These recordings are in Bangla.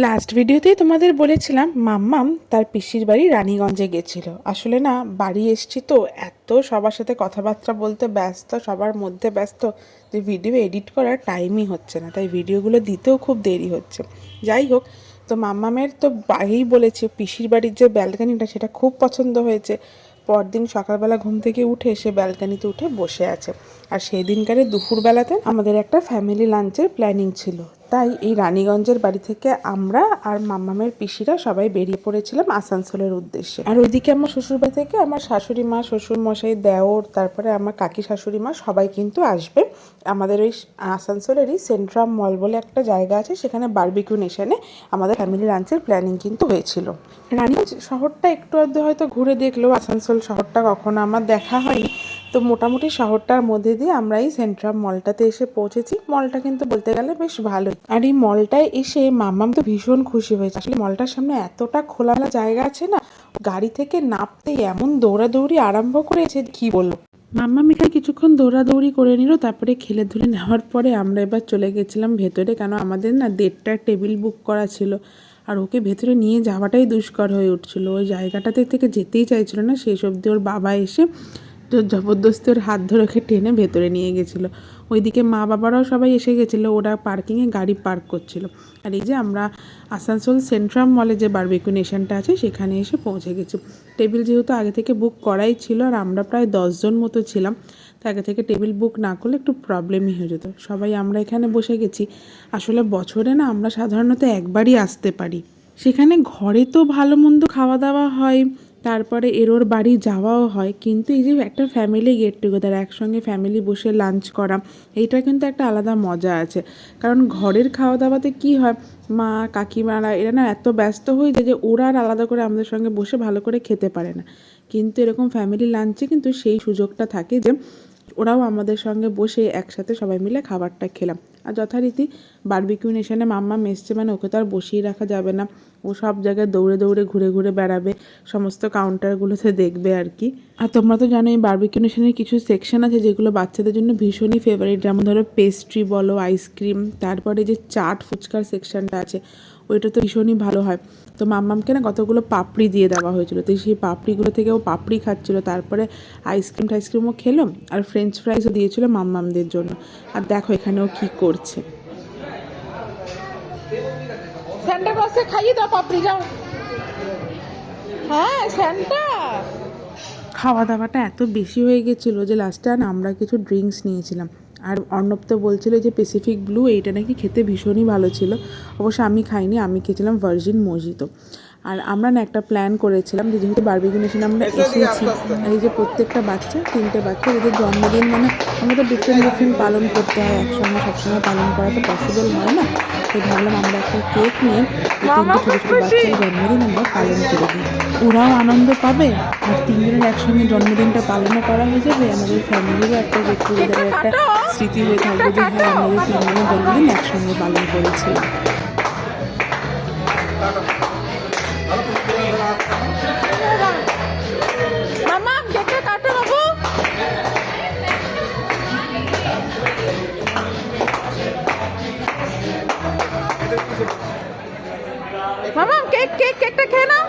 লাস্ট ভিডিওতেই তোমাদের বলেছিলাম মাম্মাম তার পিসির বাড়ি রানীগঞ্জে গেছিল। আসলে না, বাড়ি এসছি তো এত সবার সাথে কথাবার্তা বলতে ব্যস্ত, সবার মধ্যে ব্যস্ত, যে ভিডিও এডিট করার টাইমই হচ্ছে না, তাই ভিডিওগুলো দিতেও খুব দেরি হচ্ছে। যাই হোক, তো মাম্মামের তো আগেই বলেছে পিসির বাড়ির যে ব্যালকানিটা সেটা খুব পছন্দ হয়েছে। পরদিন সকালবেলা ঘুম থেকে উঠে সে ব্যালকানিতে উঠে বসে আছে। আর সেই দিনকারে দুপুরবেলাতে আমাদের একটা ফ্যামিলি লাঞ্চের প্ল্যানিং ছিল, তাই এই রানীগঞ্জের বাড়ি থেকে আমরা আর মাম্মামের পিসিরা সবাই বেরিয়ে পড়েছিলাম আসানসোলের উদ্দেশ্যে। আর ওইদিকে আমার শ্বশুরবাড়ি থেকে আমার শাশুড়ি মা, শ্বশুর মশাই, দেওর, তারপরে আমার কাকি শাশুড়ি মা সবাই কিন্তু আসবে। আমাদের ওই আসানসোলেরই সেন্ট্রাম মল বলে একটা জায়গা আছে, সেখানে বারবিকিউ নেশনে আমাদের ফ্যামিলি লাঞ্চের প্ল্যানিং কিন্তু হয়েছিল। রানীগঞ্জ শহরটা একটু আধটু হয়তো ঘুরে দেখলেও আসানসোল শহরটা কখনো আমার দেখা হয়নি। তো মোটামুটি শহরটার মধ্যে দিয়ে আমরা এই সেন্ট্রাম মলটাতে এসে পৌঁছেছি। মলটা কিন্তু বলতে গেলে বেশ ভালোই। আর এই মলটায় এসে মাম্মাম তো ভীষণ খুশি হয়েছে। আসলে মলটার সামনে এতটা খোলামেলা জায়গা আছে না, গাড়ি থেকে নামতেই এমন দৌড়াদৌড়ি আরম্ভ করেছে কি বলবো। মাম্মাম এখানে কিছুক্ষণ দৌড়াদৌড়ি করে নিল, তারপরে খেলে ধুলে নেওয়ার পরে আমরা এবার চলে গেছিলাম ভেতরে, কেন আমাদের না 1:30টার টেবিল বুক করা ছিল। আর ওকে ভেতরে নিয়ে যাওয়াটাই দুষ্কর হয়ে উঠছিল। ওই জায়গাটাতে থেকে যেতেই চাইছিল না। সেই সবদি ওর বাবা এসে তো জবরদস্তি ওর হাত ধরে ওকে টেনে ভেতরে নিয়ে গেছিলো। ওইদিকে মা বাবারাও সবাই এসে গেছিলো, ওরা পার্কিংয়ে গাড়ি পার্ক করছিল। আর এই যে আমরা আসানসোল সেন্ট্রাম মলে যে বারবিকিউ নেশনটা আছে সেখানে এসে পৌঁছে গেছি। টেবিল যেহেতু আগে থেকে বুক করাই ছিল, আর আমরা প্রায় 10 জন মতো ছিলাম, তো আগে থেকে টেবিল বুক না করলে একটু প্রবলেমই হয়ে যেত। সবাই আমরা এখানে বসে গেছি। আসলে বছরে না আমরা সাধারণত একবারই আসতে পারি। সেখানে ঘরে তো ভালো মন্দ খাওয়া দাওয়া হয়, তারপরে এরোর বাড়ি যাওয়াও হয়, কিন্তু এই যে একটা ফ্যামিলি গেট টুগেদার, একসঙ্গে ফ্যামিলি বসে লাঞ্চ করা, এইটা কিন্তু একটা আলাদা মজা আছে। কারণ ঘরের খাওয়া দাওয়াতে কি হয়, মা কাকিমারা এরা না এত ব্যস্ত হয়ে যায় যে ওরা আর আলাদা করে আমাদের সঙ্গে বসে ভালো করে খেতে পারে না। কিন্তু এরকম ফ্যামিলি লাঞ্চে কিন্তু সেই সুযোগটা থাকে যে ওরাও আমাদের সঙ্গে বসে একসাথে সবাই মিলে খাবারটা খেলাম। আর যথারীতি বারবিকিউ নেশনে মাম্মা এসছে মানে ওকে তো আর বসিয়ে রাখা যাবে না। ও সব জায়গায় দৌড়ে দৌড়ে ঘুরে ঘুরে বেড়াবে, সমস্ত কাউন্টারগুলোতে দেখবে আর কি। আর তোমরা তো জানো এই বারবিকিউ নেশনের কিছু সেকশন আছে যেগুলো বাচ্চাদের জন্য ভীষণই ফেভারিট, যেমন ধরো পেস্ট্রি বলো, আইসক্রিম, তারপরে যে চাট ফুচকার সেকশনটা আছে ওইটা তো ভীষণই ভালো হয়। তো মাম্মামকে না কতগুলো পাপড়ি দিয়ে দেওয়া হয়েছিল, তো সেই পাপড়িগুলো থেকে ও পাপড়ি খাচ্ছিলো, তারপরে টাইসক্রিমও খেলো, আর ফ্রেঞ্চ ফ্রাইসও দিয়েছিল মাম্মামদের জন্য। আর দেখো এখানে ও কী করছে। স্যান্টা ক্লজকে খাইয়ে দাও পাপড়ি, যাও। হ্যাঁ স্যান্টা। খাওয়া দাওয়াটা এত বেশি হয়ে গেছিলো যে লাস্টে আর আমরা কিছু ড্রিঙ্কস নিয়েছিলাম। আর অর্ণব তো বলছিল যে প্যাসিফিক ব্লু এইটা নাকি খেতে ভীষণই ভালো ছিল। অবশ্য আমি খাইনি, আমি খেয়েছিলাম ভার্জিন মজিতো। আর আমরা না একটা প্ল্যান করেছিলাম যে যেহেতু বারবিকিউ নেশনে আমরা এসেছি, আর এই যে প্রত্যেকটা বাচ্চা, 3টে বাচ্চা, এদের জন্মদিন মানে আমরা তো ডিফারেন্ট ডিফারেন্ট পালন করতে হয়, একসঙ্গে সবসময় পালন করা তো পসিবল হয় না। তো ভাবলাম আমরা একটা কেক নিয়ে এই 3টে ছোটো ছোটো বাচ্চার জন্মদিন আমরা পালন করে দিই। ওরাও আনন্দ পাবে, আর 3জনের একসঙ্গে জন্মদিনটা পালনও করা হয়ে যাবে। আমাদের ফ্যামিলিরও একটা গেট টুগেদারের একটা স্মৃতি হয়ে থাকবে যে হ্যাঁ আমাদের 3জনের জন্মদিন একসঙ্গে পালন করেছিলাম। মামা কেকটা কাটো বাবু। মামা কেকটা খেয়ে নাও।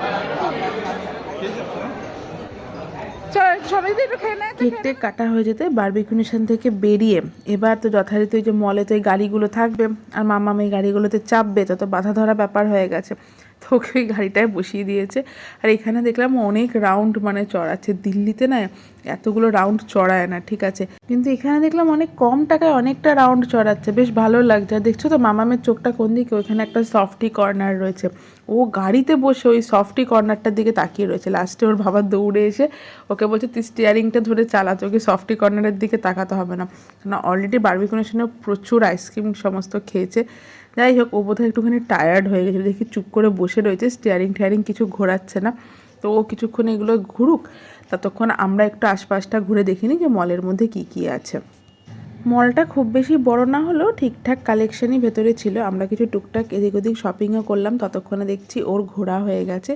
কেকটা কাটা হয়ে যেতে বারবিকিউ নেশন থেকে বেরিয়ে এবার তো যথারীতি ওই যে মলে তো এই গাড়িগুলো থাকবে, আর মাম্মাম এই গাড়িগুলোতে চাপবে, তত বাধা ধরা ব্যাপার হয়ে গেছে। তো ওকে ওই গাড়িটায় বসিয়ে দিয়েছে। আর এখানে দেখলাম অনেক রাউন্ড মানে চড়াচ্ছে। দিল্লিতে না এতগুলো রাউন্ড চড়ায় না, ঠিক আছে, কিন্তু এখানে দেখলাম অনেক কম টাকায় অনেকটা রাউন্ড চড়াচ্ছে, বেশ ভালো লাগছে। আর দেখছো তো মামামের চোখটা কোন দিকে, ওইখানে একটা সফটি কর্নার রয়েছে, ও গাড়িতে বসে ওই সফটি কর্নারটার দিকে তাকিয়ে রয়েছে। লাস্টে ওর বাবা দৌড়ে এসে ওকে বলছে তুই স্টিয়ারিংটা ধরে চালাতো, ওকে সফটি কর্নারের দিকে তাকাতে হবে না, না অলরেডি বারবিকিউ নেশনে প্রচুর আইসক্রিম সমস্ত খেয়েছে। যাই হোক, ও বোধহয় একটুখানি টায়ার্ড হয়ে গেছিলো, দেখি চুপ করে বসে রয়েছে, স্টিয়ারিং কিছু ঘোরাচ্ছে না। তো ও কিছুক্ষণ এগুলো ঘুরুক, ততক্ষণ আমরা একটু আশপাশটা ঘুরে দেখিনি যে মলের মধ্যে কী কী আছে। মলটা খুব বেশি বড় না হলেও ঠিকঠাক কালেকশনই ভেতরে ছিল। আমরা কিছু টুকটাক এদিক ওদিক শপিংও করলাম, ততক্ষণে দেখছি ওর ঘোরা হয়ে গেছে।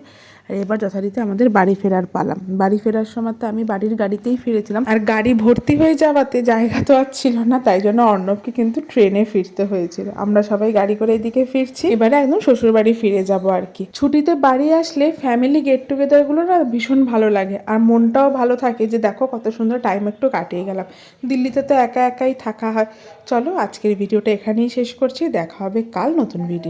আর এবার যথারীতি আমাদের বাড়ি ফেরার পালাম। বাড়ি ফেরার সময় তো আমি বাড়ির গাড়িতেই ফিরেছিলাম, আর গাড়ি ভর্তি হয়ে যাওয়াতে জায়গা তো আর ছিল না, তাই জন্য অর্ণবকে কিন্তু ট্রেনে ফিরতে হয়েছিল। আমরা সবাই গাড়ি করে এদিকে ফিরছি, এবারে একদম শ্বশুর বাড়ি ফিরে যাব আর কি। ছুটিতে বাড়ি আসলে ফ্যামিলি গেট টুগেদারগুলো না ভীষণ ভালো লাগে, আর মনটাও ভালো থাকে যে দেখো কত সুন্দর টাইম একটু কাটিয়ে গেলাম। দিল্লিতে তো একা একাই থাকা হয়। চলো আজকের ভিডিওটা এখানেই শেষ করছি, দেখা হবে কাল নতুন ভিডিও।